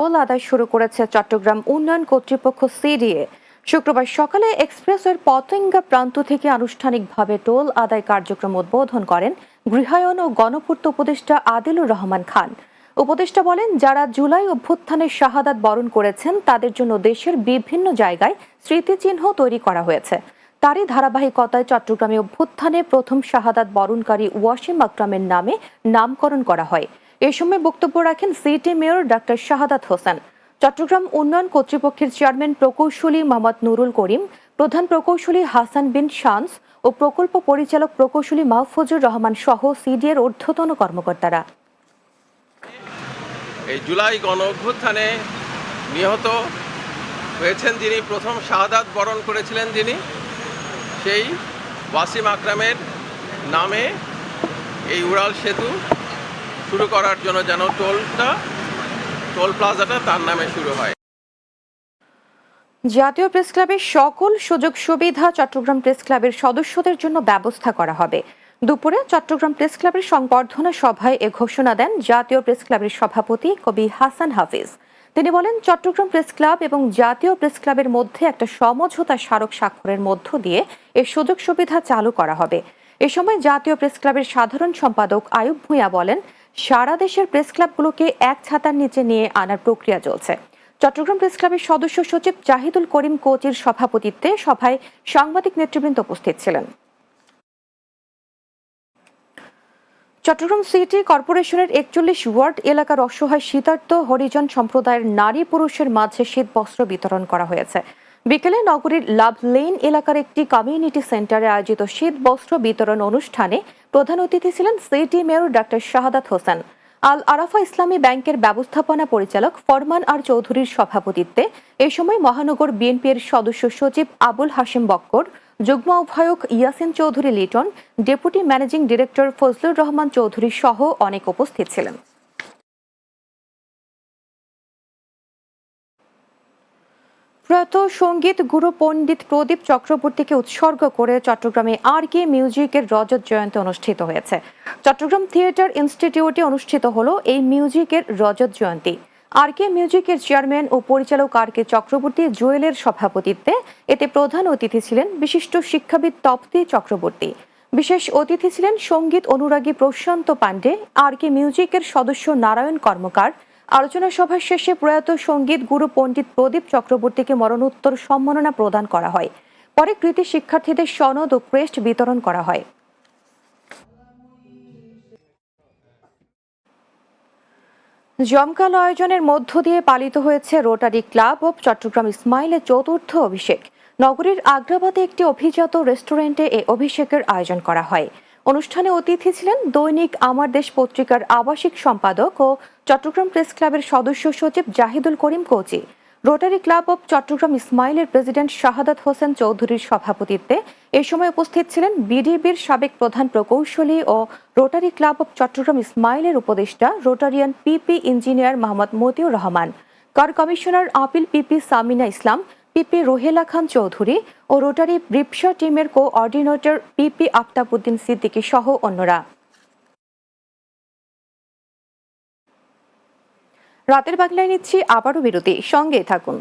Toll আদায় শুরু করেছে চট্টগ্রাম উন্নয়ন কর্তৃপক্ষ সিডিএ। শুক্রবার সকালে এক্সপ্রেসওয়ের পতেঙ্গা প্রান্ত থেকে আনুষ্ঠানিকভাবে টোল আদায় কার্যক্রম উদ্বোধন করেন গৃহায়ন ও গণপূর্ত উপদেষ্টা আদিলুর রহমান খান। উপদেষ্টা বলেন, যারা জুলাই অভ্যুত্থানে শাহাদাত বরণ করেছেন তাদের জন্য দেশের বিভিন্ন জায়গায় স্মৃতিচিহ্ন তৈরি করা হয়েছে। তারই ধারাবাহিকতায় চট্টগ্রামে অভ্যুত্থানে প্রথম শাহাদাত বরণকারী ওয়াসিম আকরামের নামে নামকরণ করা হয়। এ সময় বক্তব্য রাখেন city mayor doctor Shahadat Hossain, Chittagong উন্নয়ন কর্তৃপক্ষের চেয়ারম্যান প্রকৌশলী মোহাম্মদ নুরুল করিম, প্রধান প্রকৌশলী হাসান বিন শামস ও প্রকল্প পরিচালক প্রকৌশলী মাহফুজুর রহমান সহ সিডিএর ঊর্ধ্বতন কর্মকর্তারা। এই জুলাই গণ অভ্যুত্থানে নিহত হয়েছেন যিনি, প্রথম শাহাদাত বরণ করেছিলেন যিনি, সেই ওয়াসিম আকরামের নামে এই উড়াল সেতু শুরু করার জন্য যেন টোল প্লাজাটা তার নামে শুরু হয়। জাতীয় প্রেস ক্লাবের সকল সুযোগ সুবিধা চট্টগ্রাম প্রেস ক্লাবের সদস্যদের জন্য ব্যবস্থা করা হবে। দুপুরে চট্টগ্রাম প্রেস ক্লাবের সংবর্ধনা সভায় এ ঘোষণা দেন জাতীয় প্রেস ক্লাবের সভাপতি কবি হাসান হাফিজ। তিনি বলেন, চট্টগ্রাম প্রেস ক্লাব এবং জাতীয় প্রেস ক্লাবের মধ্যে একটা সমঝোতা স্মারক স্বাক্ষরের মধ্য দিয়ে এর সুযোগ সুবিধা চালু করা হবে। এ সময় জাতীয় প্রেস ক্লাবের সাধারণ সম্পাদক আয়ুব ভূঁইয়া বলেন, সারা দেশের প্রেস ক্লাবগুলোকে এক ছাতার নিচে নিয়ে আনার প্রক্রিয়া চলছে। চট্টগ্রাম প্রেস ক্লাবের সদস্য সচিব জাহিদুল করিম কোচির সভাপতিত্বে সভায় সাংবাদিক নেতৃবৃন্দ উপস্থিত ছিলেন। চট্টগ্রাম সিটি কর্পোরেশনের ৪১ ওয়ার্ড এলাকার অসহায় শীতার্ত হরিজন সম্প্রদায়ের নারী পুরুষের মাঝে শীত বস্ত্র বিতরণ করা হয়েছে। বিকেলে নগরীর লাভ লেন এলাকার একটি কমিউনিটি সেন্টারে আয়োজিত শীত বস্ত্র বিতরণ অনুষ্ঠানে প্রধান অতিথি ছিলেন city mayor doctor Shahadat Hossain. আল আরাফা ইসলামী ব্যাংকের ব্যবস্থাপনা পরিচালক ফরমান আর চৌধুরীর সভাপতিত্বে এ সময় মহানগর বিএনপির সদস্য সচিব আবুল হাশেম বক্কর, যুগ্ম আহ্বায়ক Yasin Chowdhury Liton, deputy managing director Fazlur Rahman Chowdhury সহ অনেক উপস্থিত ছিলেন। প্রয়াত সঙ্গীত গুরু পণ্ডিত প্রদীপ চক্রবর্তীকে উৎসর্গ করে চট্টগ্রামে আর.কে মিউজিকের রজত জয়ন্তী অনুষ্ঠিত হয়েছে। চট্টগ্রাম থিয়েটার ইনস্টিটিউটে অনুষ্ঠিত হলো এই মিউজিকের রজত জয়ন্তী। আর.কে মিউজিকের চেয়ারম্যান ও পরিচালক আর.কে চক্রবর্তী জুয়েলের সভাপতিত্বে এতে প্রধান অতিথি ছিলেন বিশিষ্ট শিক্ষাবিদ তপ্তি চক্রবর্তী। বিশেষ অতিথি ছিলেন সঙ্গীত অনুরাগী প্রশান্ত পাণ্ডে, আর.কে মিউজিকের সদস্য নারায়ণ কর্মকার। আলোচনা সভা শেষে প্রয়াত সঙ্গীত গুরু পণ্ডিত প্রদীপ চক্রবর্তীকে মরণোত্তর সম্মাননা প্রদান করা হয়। পরে কৃতি শিক্ষার্থীদের সনদ ও ক্রেস্ট বিতরণ করা হয়। জমকালো আয়োজনের মধ্য দিয়ে পালিত হয়েছে রোটারি ক্লাব অব চট্টগ্রাম ইসমাইলের চতুর্থ অভিষেক। নগরীর আগ্রাবাদে একটি অভিজাত রেস্টুরেন্টে এ অভিষেকের আয়োজন করা হয়। অনুষ্ঠানে অতিথি ছিলেন দৈনিক আমার দেশ পত্রিকার আবাসিক সম্পাদক ও চট্টগ্রাম প্রেস ক্লাবের সদস্য সচিব Zahidul Karim Kochi. Rotary club of Chittagong ইসমাইলের প্রেসিডেন্ট শাহাদাত হোসেন চৌধুরীর সভাপতিত্বে এ সময় উপস্থিত ছিলেন বিডিবির সাবেক প্রধান প্রকৌশলী ও রোটারি ক্লাব অব চট্টগ্রাম ইসমাইলের উপদেষ্টা রোটারিয়ান পিপি ইঞ্জিনিয়ার মোহাম্মদ মতিউর রহমান, কর কমিশনার আপিল পিপি সামিনা ইসলাম, পিপি রোহেলা খান চৌধুরী ও রোটারি রিপসা টিমের কোঅর্ডিনেটর পিপি আফতাবউদ্দিন সিদ্দিকী সহ অন্যরা। রাতের বাংলায় নিচ্ছি আবারও বিরতি, সঙ্গে থাকুন।